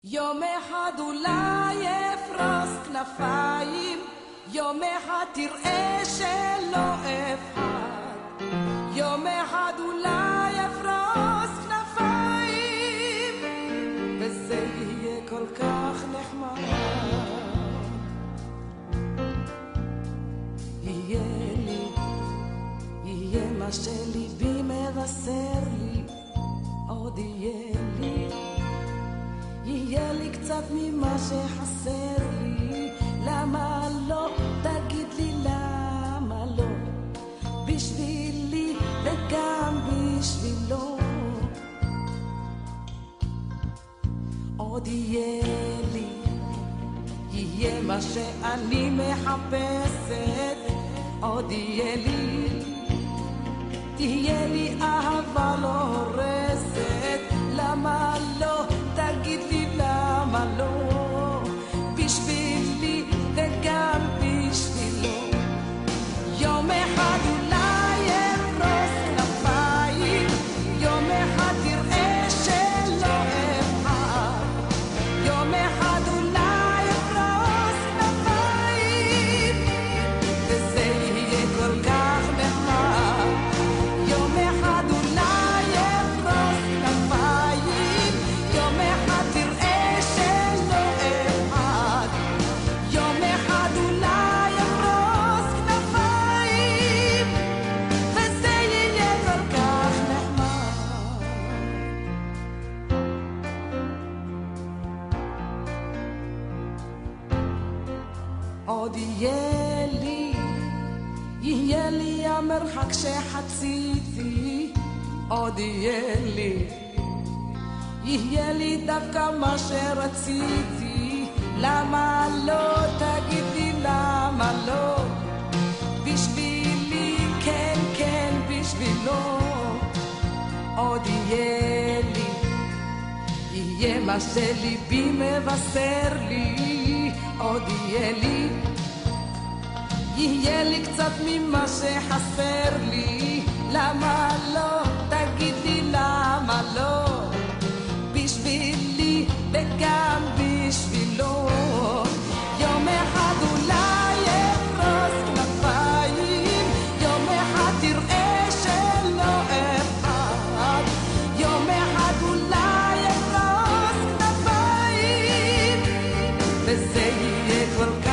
יום אחד אולי אפרוס כנפיים, יום אחד תראה שלא אפחד, יום אחד אולי אפרוס כנפיים, וזה יהיה כל כך נחמד. יהיה מה שליבי מבשר לי, עוד יהיה לי קצת ממה שחסר לי. למה לא? תגיד לי למה לא, בשבילי וגם בשבילו. עוד יהיה מה שאני מחפשת, עוד תהיה לי אהבה לא הורסת. למה לא? תגיד לי למה לא, בשבילי וגם בשבילו. יום אחד אולי אפרוס כנפיים, יום אחד תראה שלא אפחד, יום אחד אולי אפרוס כנפיים, וזה יהיה כל כך נחמד. יום אחד אולי אפרוס כנפיים, יום אחד תראה שלא אפחד, יום אחד אולי אפרוס כנפיים, וזה יהיה כל כך נחמד. עוד יהיה לי המרחק שחציתי, עוד יהיה לי דווקא מה שרציתי. למה לא? תגיד לי למה לא, בשבילי כן כן בשבילו. עוד יהיה מה שליבי מבשר לי, עוד יהיה לי קצת ממה שחסר לי. למה לא? תגיד לי למה לא, בשבילי וגם בשבילו. יום אחד אולי אפרוס כנפיים, יום אחד תראה שלא אפחד, יום אחד אולי אפרוס כנפיים, וזה יהיה כל כך